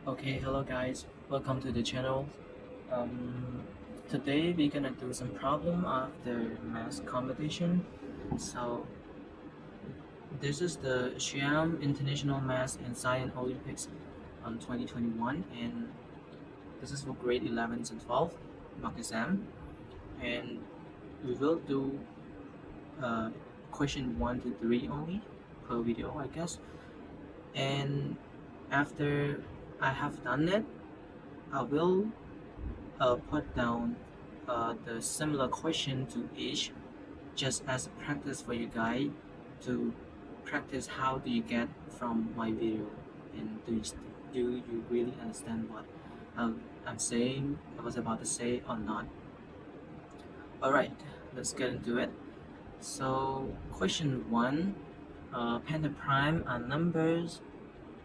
Okay, hello guys, welcome to the channel. Um, Today we're gonna do some problem of the math competition. So this is the Siam International Math and Science Olympics 2021, and this is for grade 11 and 12 mock exam. And we will do uh, question 1 to 3 only per video, I guess. And after I have done it, I will put down the similar question to each, just as a practice for you guys to practice how do you get from my video, and do you really understand what I'm saying, I was about to say or not. Alright, let's get into it. So question 1, pentaprime are numbers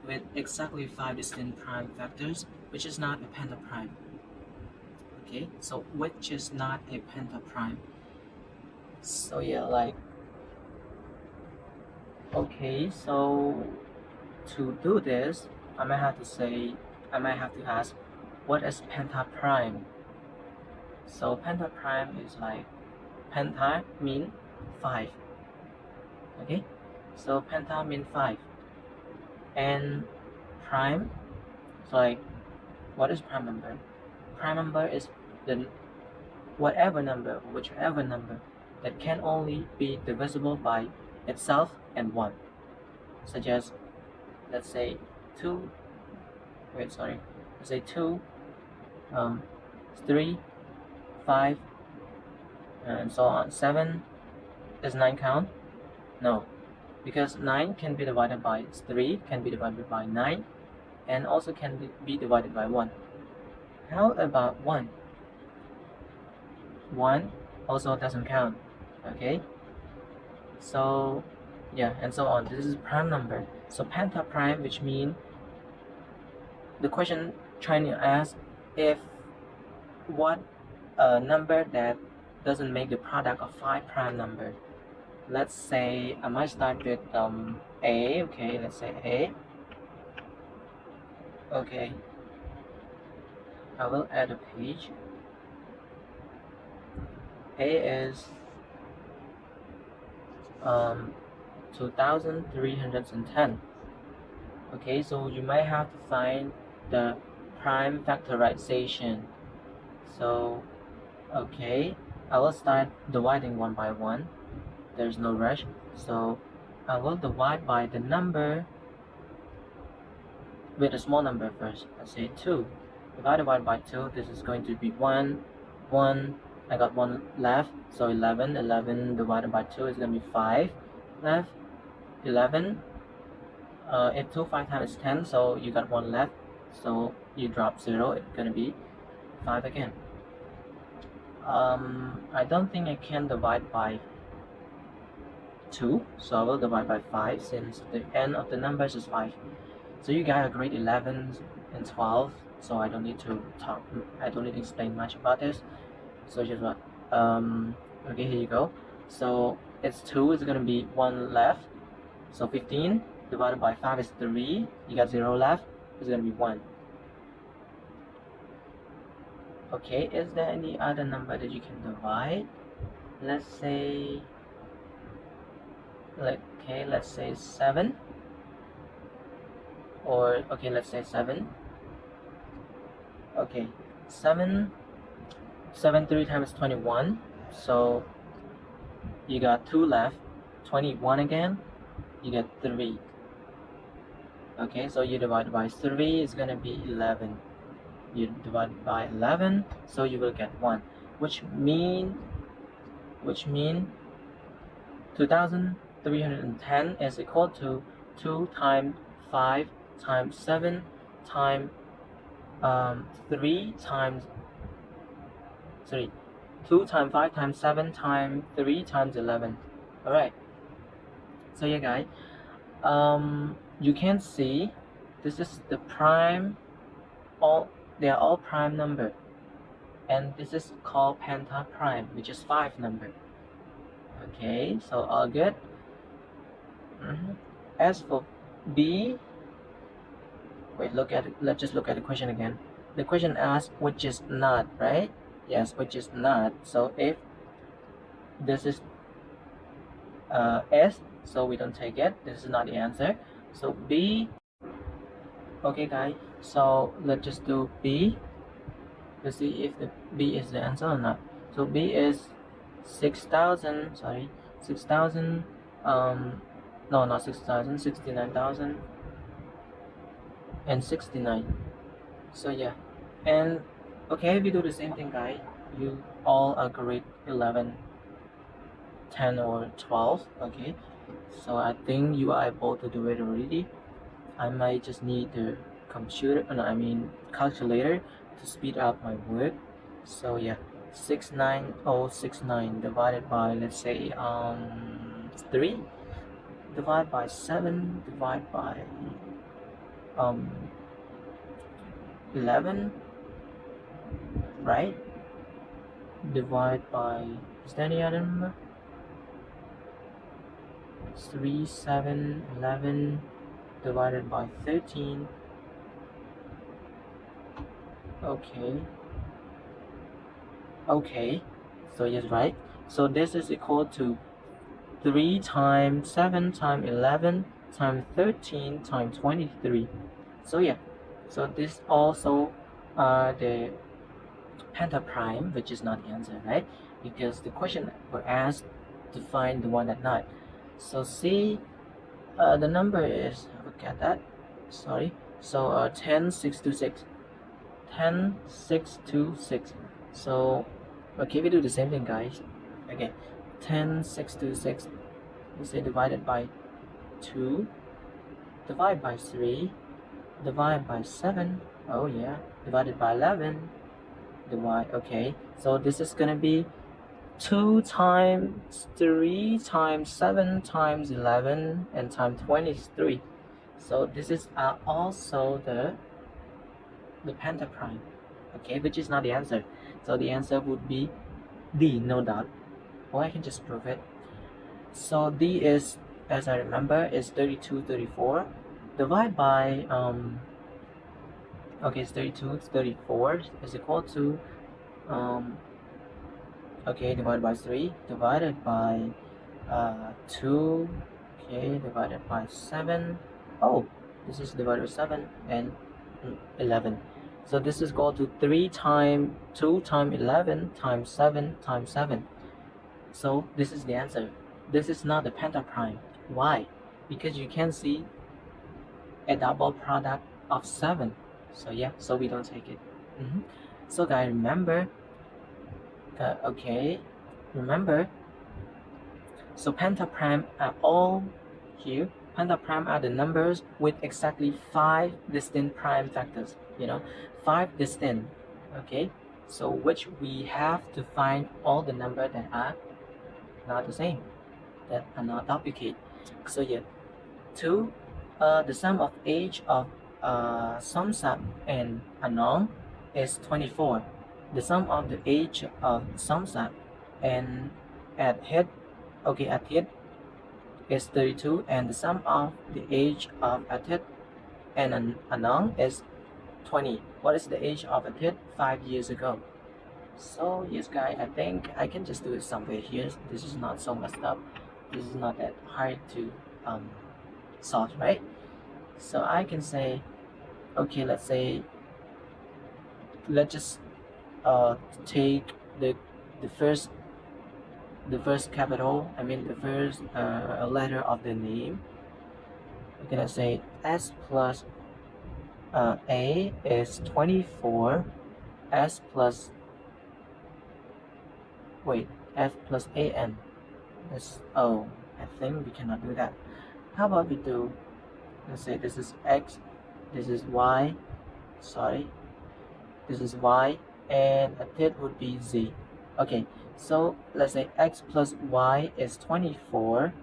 with exactly 5 distinct prime factors, which is not a pentaprime. Okay, so which is not a pentaprime? So yeah, okay, so to do this, I might have to ask, what is pentaprime? So pentaprime is like, penta mean 5. Okay, so penta mean 5, and prime, so like, what is prime number? Prime number is the whichever number that can only be divisible by itself and 1, such as, let's say 2, let's say 2, 3, 5, and so on. 7, is 9 count? No, because 9 can be divided by 3, can be divided by 9, and also can be divided by 1. How about 1? 1 also doesn't count. Okay, so yeah, and so on. This is prime number. So pentaprime, which means the question trying to ask if what number that doesn't make the product of 5 prime number. Let's say I might start with A. Okay, let's say A. Okay, I will add a page. A is 2310. Okay, so you might have to find the prime factorization. So okay, I will start dividing one by one. There's no rush, so I will divide by the number with a small number first. Let's say 2. If I divide by 2, this is going to be 1, 1. I got 1 left, so 11. 11 divided by 2 is going to be 5 left. 11. If 2 5 times is 10, so you got 1 left, so you drop 0. It's going to be 5 again. I don't think I can divide by 2, so I will divide by 5 since the end of the numbers is 5. So you guys are grade 11 and 12, so I don't need to explain much about this. So just what, okay, here you go. So it's 2, it's gonna be 1 left, so 15 divided by 5 is 3, you got 0 left, it's gonna be 1. Okay, is there any other number that you can divide? Let's say, let's say 7, or okay, let's say 7. Okay, 7 3 times 21, so you got 2 left. 21 again, you get 3. Okay, so you divide by 3 is gonna be 11. You divide by 11, so you will get 1, which mean 2310 is equal to 2 times 5 times 7 times 3 times 2 times 5 times 7 times 3 times 11. Alright, so yeah guys, you can see this is the prime, they are all prime number, and this is called pentaprime, which is 5 number. Okay, so all good. As for B, Wait, let's just look at the question again. The question asks which is not, right? Yes, which is not. So if this is S, so we don't take it. This is not the answer. So B. Okay, guys. So let's just do B to see if the B is the answer or not. So B is 6,000. Sorry, 6,000. No, not 6,000. 69,000 and 69. So yeah, and okay, we do the same thing, guys. You all are grade 11, 10 or 12. Okay, so I think you are able to do it already. I might just need the computer, no, I mean calculator to speed up my work. So yeah, 69069 divided by, let's say 3, divide by 7, divide by 11, right? Divide by, is there any other number? 3, 7, 11 divided by 13. Okay, so yes, right. So this is equal to 3 times 7 times 11 times 13 times 23. So yeah, so this also the pentaprime, which is not the answer, right? Because the question were asked to find the one that not. So C, the number is, look at that, sorry. So 10, 6 to 6. 10, 6 to 6. So okay, we do the same thing, guys. Okay, 10, 6 to 6. We say divided by 2, divide by 3, divide by 7. Oh yeah, divided by 11. Divide. Okay, so this is gonna be 2 times 3 times 7 times 11 and times 23. So this is also the pentaprime, okay, which is not the answer. So the answer would be D, no doubt. Or I can just prove it. So D is, as I remember, is 32, 34. Divide by okay, it's 32, 34 is equal to okay, divided by 3, divided by 2, okay, divided by 7. Oh, this is divided by 7 and 11. So this is equal to 3 times 2 times 11 times 7 times 7. So this is the answer. This is not the pentaprime. Why? Because you can see a double product of 7. So yeah, so we don't take it. So guys, remember, okay, remember, so pentaprime are all here. Pentaprime are the numbers with exactly 5 distinct prime factors, 5 distinct, okay? So which we have to find all the numbers that are not the same, that are not duplicate. So yeah, 2, the sum of age of SUMSAP and unknown is 24. The sum of the age of SUMSAP and at head is 32, and the sum of the age of Atit and unknown is 20. What is the age of Atit 5 years ago? So yes, guys, I think I can just do it somewhere here. This is not so messed up. This is not that hard to solve, right? So I can say, okay, let's just take the first capital, the first letter of the name. Okay, let's say S plus A is 24. S plus F plus AN. I think we cannot do that. How about we do, let's say this is X, this is Y, this is Y, and a third would be Z. Okay, so let's say X plus Y is 24.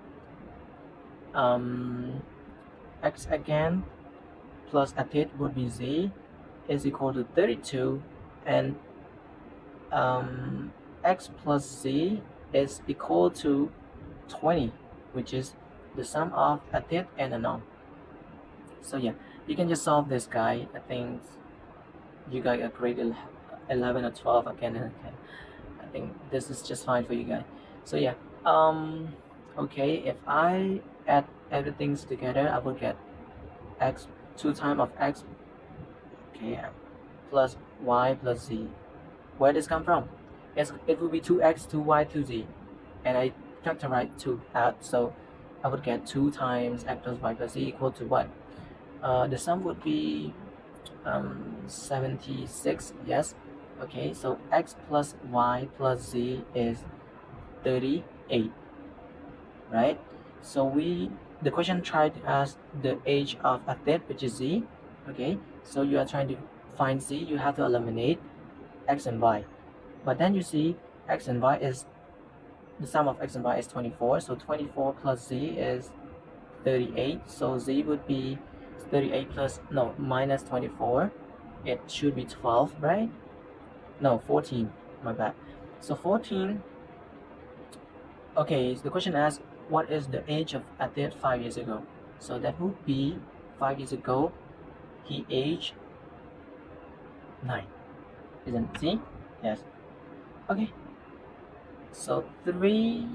X again plus a third would be Z is equal to 32, and X plus Z is equal to 20, which is the sum of a third and a unknown. So yeah, you can just solve this guy. I think you got a grade 11 or 12 again and again. I think this is just fine for you guys. So yeah, okay, if I add everything together, I will get x 2 times of x, okay, plus y plus z. Where does this come from? It will be 2x, 2y, 2z, and I factorize 2 out, so I would get 2 times x plus y plus z equal to what? The sum would be 76, yes. Okay, so x plus y plus z is 38, right? So the question tried to ask the age of a third, which is z. Okay, so you are trying to find z, you have to eliminate x and y, but then you see x and y is the sum of x and y is 24, so 24 plus z is 38, so z would be 38 plus, no, minus 24, it should be 12, right? No, 14, my bad. So 14, okay, so the question asks what is the age of Adit 5 years ago? So that would be 5 years ago he aged 9, isn't it? See? Yes. Okay, so 3,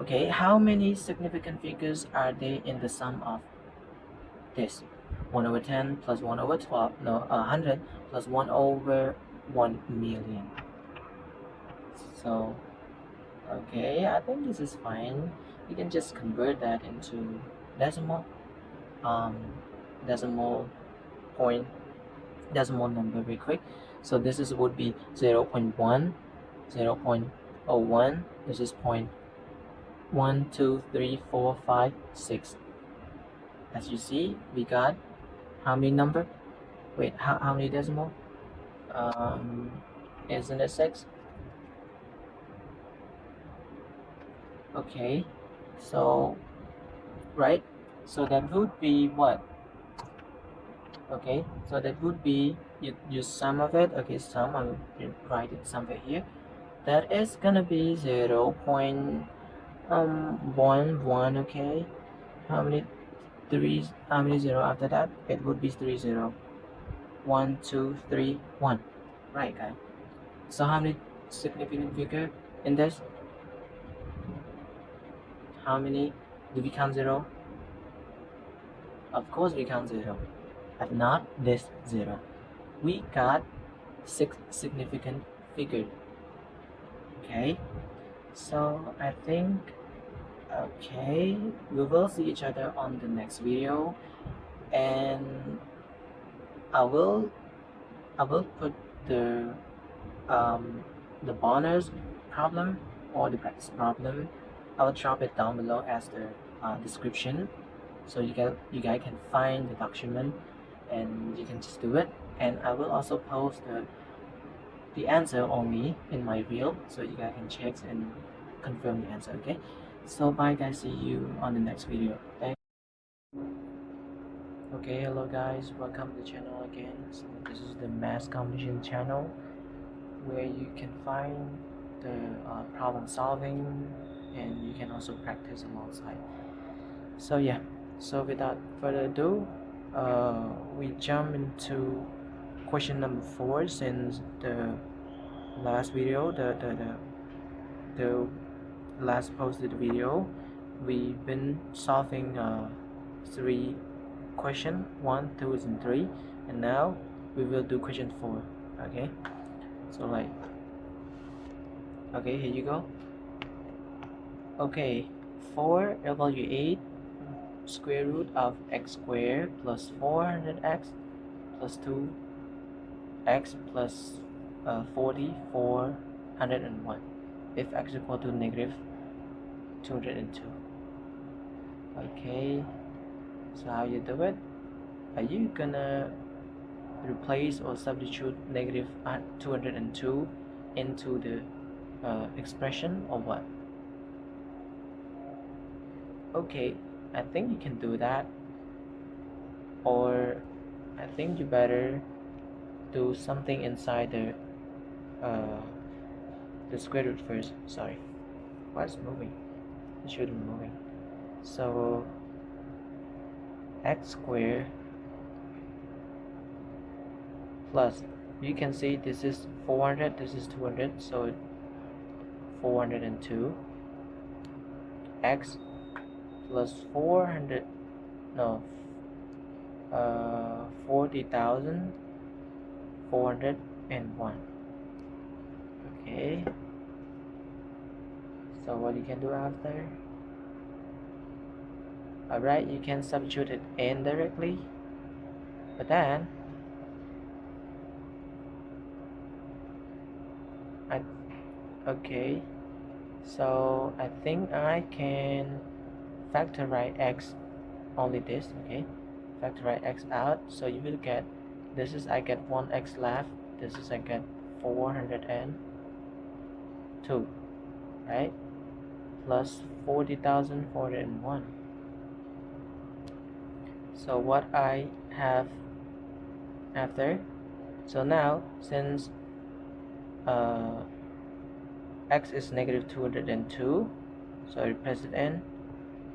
okay, how many significant figures are there in the sum of this? 1 over 10 plus 1 over 12, no, 100 plus 1 over 1 million. So okay, I think this is fine. You can just convert that into decimal, decimal point, decimal number very quick. So this is would be 0 0.1, 0 0.01. This is 1, 2, 3, 4, 5, 6. As you see, we got how many number? Wait, how many decimal? Isn't it 6? Okay, so right, so that would be what? Okay, so that would be you sum of it. Okay, sum, I will write it somewhere here. That is gonna be 0 0.11. Okay, how many 3's, how many 0 after that? It would be 3 0. 1, 2, 3, 1. Right, guys. So how many significant figure in this? How many do we count 0? Of course we count 0, but not this 0. We got 6 significant figures. Okay, so I think, okay, we will see each other on the next video, and I will put the bonus problem or the practice problem. I will drop it down below as the description, so you guys can find the document and you can just do it. And I will also post the answer only in my reel, so you guys can check and confirm the answer. Okay, so bye guys, see you on the next video. Thanks. Okay, hello guys, welcome to the channel again. So this is the math competition channel where you can find the problem solving, and you can also practice alongside. So yeah, so without further ado, we jump into question number 4. Since the last video, the last posted video, we've been solving 3 question 1, 2, and 3, and now we will do question 4. Okay, so like, okay, here you go. Okay, 4, evaluate square root of x squared plus 400x plus 2x plus 40, 401 if x equal to negative 202. Okay, so how you do it? Are you gonna replace or substitute negative 202 into the expression, or what? Okay, I think you can do that, or I think you better do something inside the square root first. Sorry, what's moving? It shouldn't be moving. So x squared plus, you can see this is 400, this is 200, so 402 x plus 400, no, 40,401. Okay, so what you can do after? Alright, you can substitute it in directly, but then okay, so I think I can factorize x, only this. Okay, factorize x out, so you will get, this is I get 1x left, this is I get 402, right, plus 40,401. So what I have after, so now since x is negative 202, so I replace it in,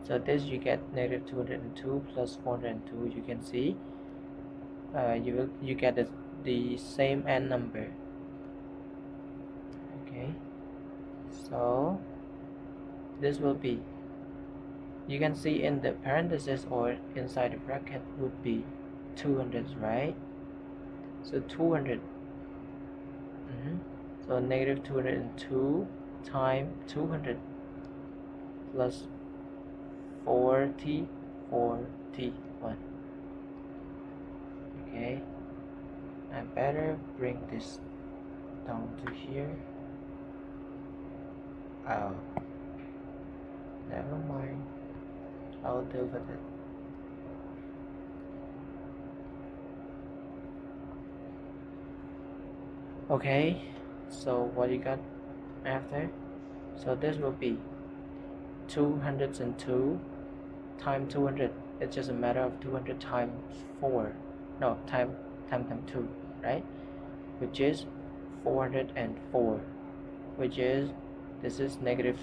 so this you get negative 202 plus 402. You can see you get the same n number. Okay, so this will be, you can see in the parenthesis or inside the bracket would be 200, right? So 200, so negative 202 times 200 plus 41. Okay, I better bring this down to here. Oh, never mind, I'll deal with it. Okay, so what you got after? So this will be 202 times 200. It's just a matter of 200 times 4, no, time 2, right, which is 404, which is, this is negative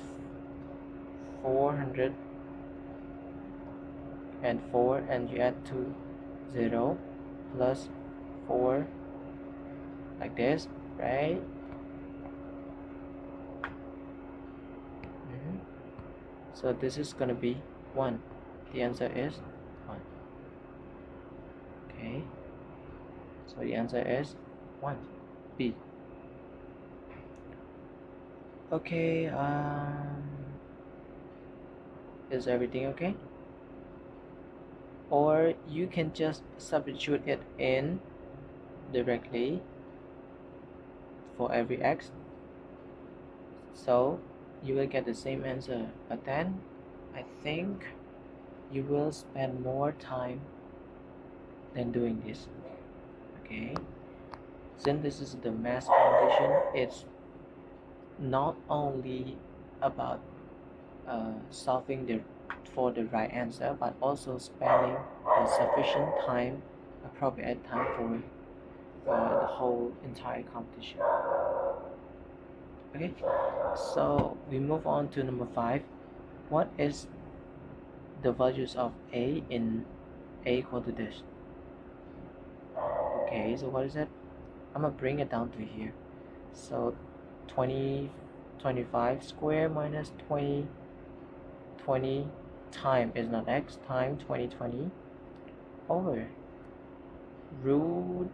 404, and you add 0 plus 4, like this, right? So this is gonna be 1. The answer is 1. Okay, so the answer is 1, B. Okay, is everything okay? Or you can just substitute it in directly for every x, so you will get the same answer, but then I think you will spend more time than doing this. Okay, since this is the math competition, it's not only about solving for the right answer, but also spending the sufficient time, appropriate time for the whole entire competition. Okay, so we move on to number 5. What is the values of a in a equal to this? Okay, so what is it? I'm gonna bring it down to here. So 25 square minus 20 time is not x, time 20 over root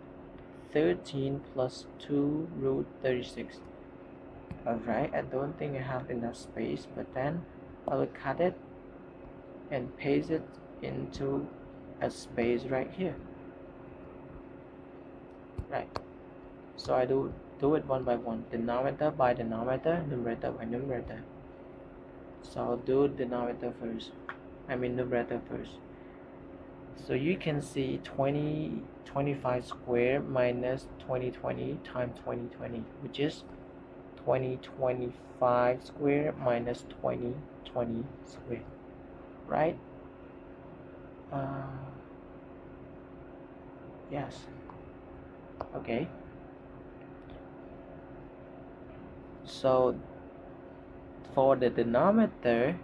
13 plus 2 root 36. Alright, I don't think I have enough space, but then I will cut it and paste it into a space right here. Right, so I do it one by one, denominator by denominator, numerator by numerator. So I'll do numerator first. So you can see 25 square minus 20 times 20, which is 25 square minus 20 square, right? Yes. Okay, so for the denominator,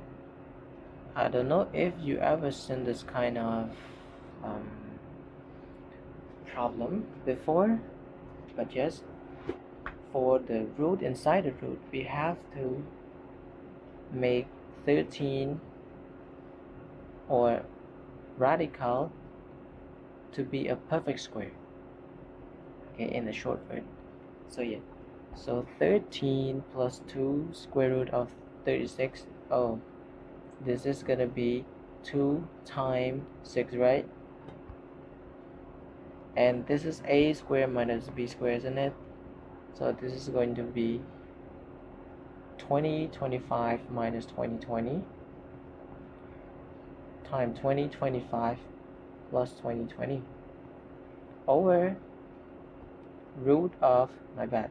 I don't know if you ever seen this kind of problem before. But yes, for the root inside the root, we have to make 13 or radical to be a perfect square, okay, in the short word. So yeah, so 13 plus 2 square root of 36. Oh, this is gonna be 2 times 6, right? And this is a square minus b square, isn't it? So this is going to be 2025 minus 2020 times 2025 plus 2020 over root of, my bad,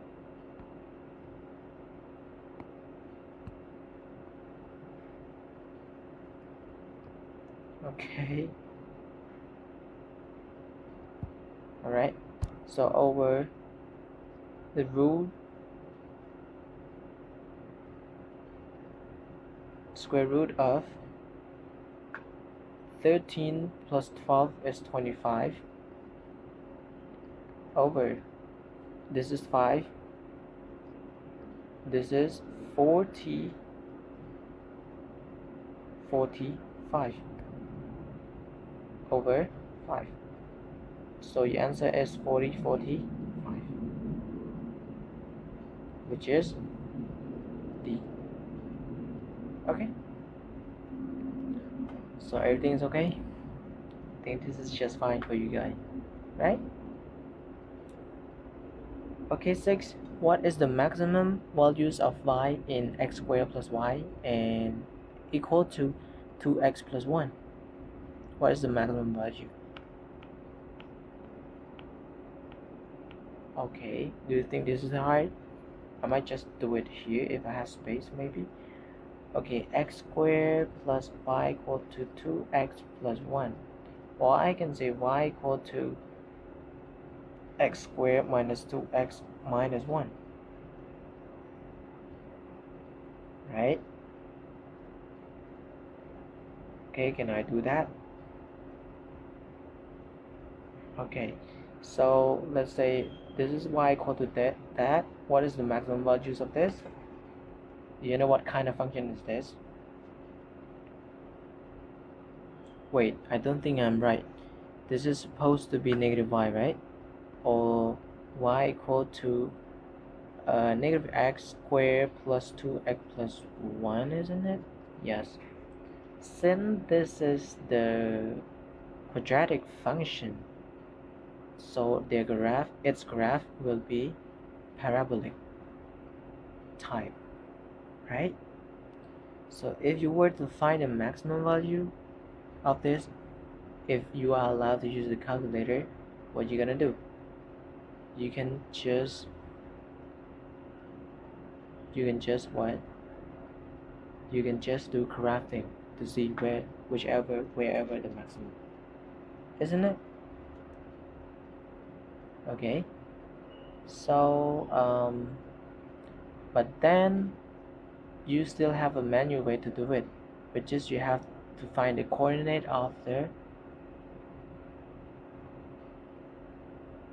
okay, alright, so over the root square root of 13 plus 12 is 25 over, this is 5, this is 45 over 5. So your answer is 45, which is D. Okay, so everything is okay. I think this is just fine for you guys, right? Okay, 6. What is the maximum values of y in x squared plus y and equal to 2x plus 1? What is the maximum value? Okay, do you think this is hard? I might just do it here if I have space, maybe. Okay, x squared plus y equal to 2x plus 1. Well, I can say y equal to x squared minus 2x minus 1, right? Okay, can I do that? Okay, so let's say this is y equal to that. What is the maximum values of this? Do you know what kind of function is this? Wait, I don't think I'm right. This is supposed to be negative y, right? Or y equal to negative x squared plus 2x plus 1, isn't it? Yes. Since this is the quadratic function, so its graph will be parabolic type, right? So if you were to find the maximum value of this, if you are allowed to use the calculator, what you're gonna do? You can just what? You can just do crafting to see wherever the maximum, isn't it? Okay, so but then you still have a manual way to do it, which is you have to find the coordinate of the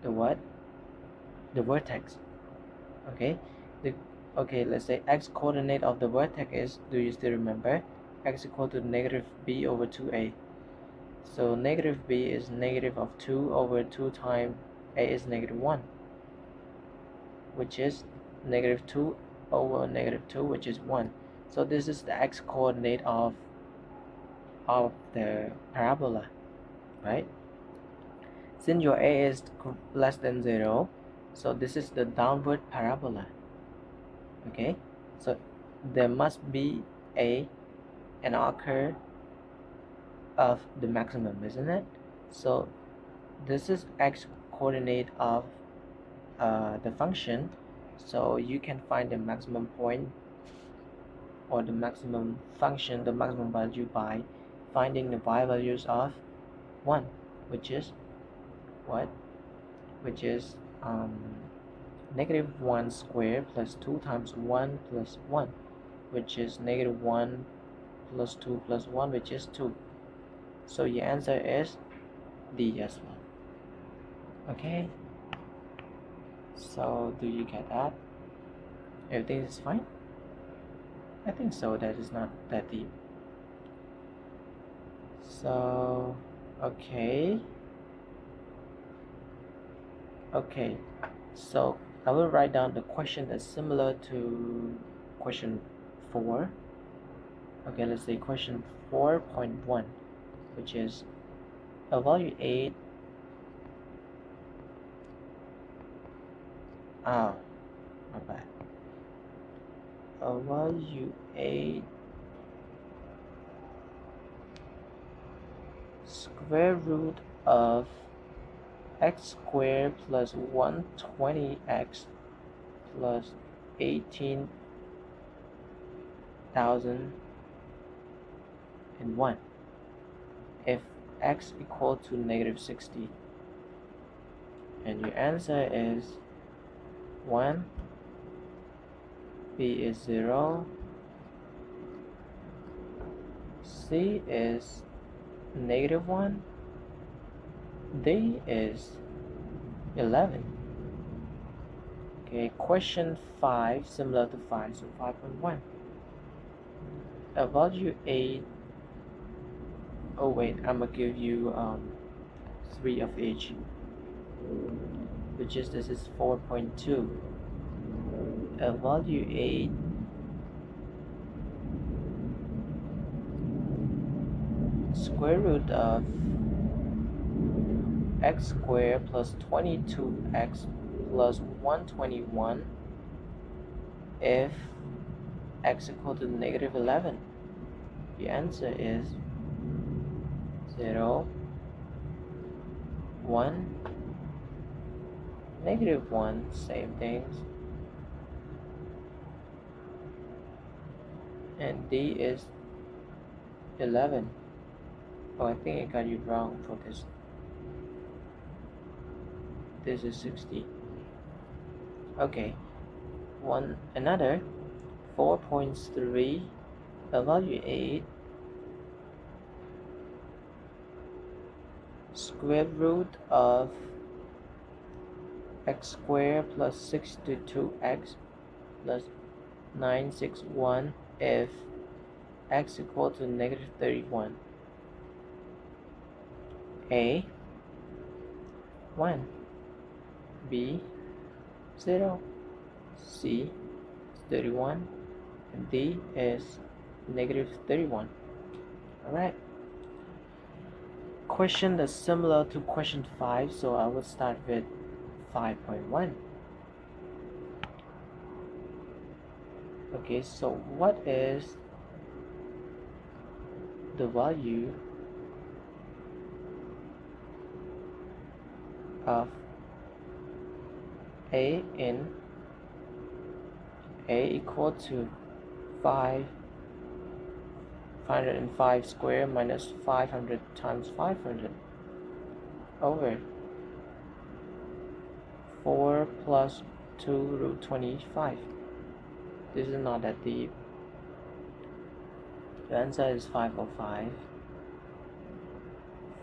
what? The vertex. Okay, okay, let's say x coordinate of the vertex is, do you still remember? X equal to negative b over 2a. So negative b is negative of 2 over 2 times a is negative 1, which is negative 2 over negative 2, which is 1. So this is the x coordinate of the parabola, right? Since your a is less than 0, so this is the downward parabola. Okay, so there must be an occur of the maximum, isn't it? So this is x coordinate of the function, so you can find the maximum point or the maximum function, the maximum value, by finding the y values of 1, which is what? Which is negative 1 squared plus 2 times 1 plus 1, which is negative 1 plus 2 plus 1, which is 2. So your answer is D as well. Okay, So do you get that? Everything is fine? I think so. That is not that deep. So okay, so I will write down the question that's similar to question 4. Okay, let's say question 4.1, which is evaluate my bad. Evaluate square root of x squared plus 120x plus 18,001 if x equal to negative 60, and your answer is 1, b is 0, c is negative 1, d is 11. Okay, question 5, similar to 5, so 5.1. Evaluate, oh wait, I'm gonna give you 3 of each, which is, this is 4.2. Evaluate square root of x squared plus 22x plus 121 if x equal to negative 11. The answer is 0, 1, negative 1, same things, and d is 11. Oh, I think I got you wrong for this. This is 60. Okay, another 4.3. Evaluate square root of x squared plus 62x plus 961 if x equal to negative 31. A 1, b 0, c is 31, and d is negative 31. Alright, question that's similar to question 5, so I will start with 5.1. Okay, so what is the value of a in a equal to 505 squared minus 500 times 500 over 4 plus 2 root 25. This is not that deep. The answer is 505,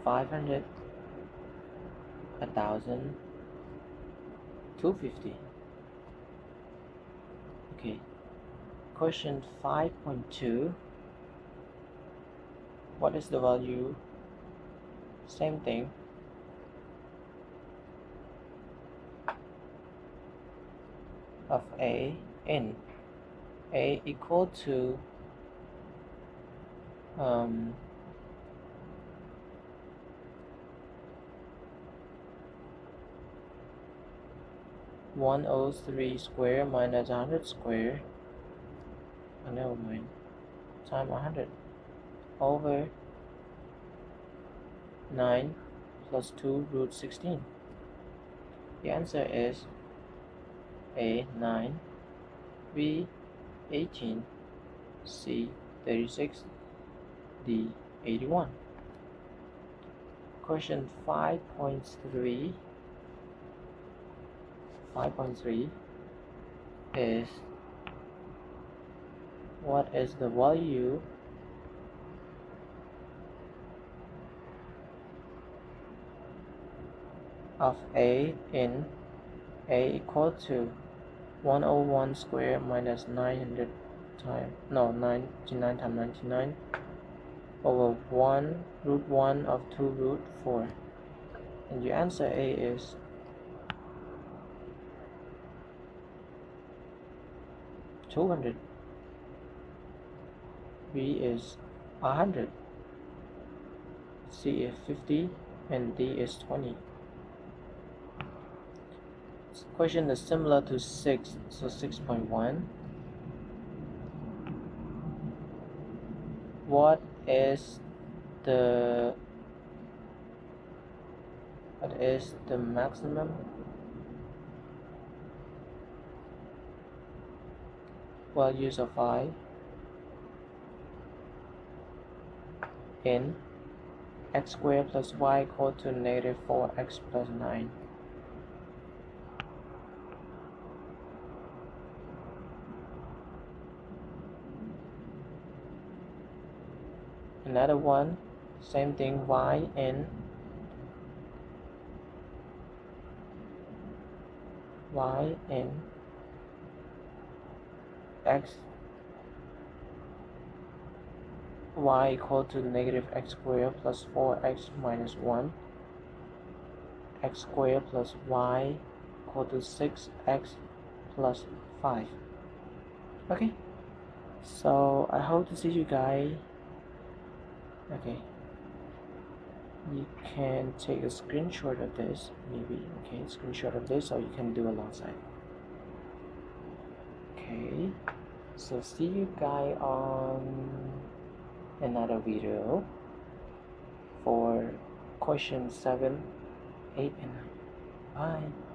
500, 1,000, 250. Okay, question 5.2. What is the value? Same thing. Of a in a equal to 103 square minus 100 square, never mind, times 100 over 9 plus 2 root 16. The answer is A 9, B 18, C 36, D 81. Question 5.3 is, what is the value of A in a equal to 101 squared minus 900 times, no, 99 times 99 over 1 root 1 of 2 root 4. And your answer A is 200. B is 100. C is 50 and D is 20. This question is similar to 6, so 6.1. What is the maximum values of I in x squared plus y equal to negative 4x plus 9? Another one, same thing, y in x, y equal to negative x squared plus 4x minus 1, x squared plus y equal to 6x plus 5. Okay, so I hope to see you guys. Okay, you can take a screenshot of this, maybe. Okay, screenshot of this, or you can do alongside. Okay, so see you guys on another video for question 7, 8, and 9. Bye.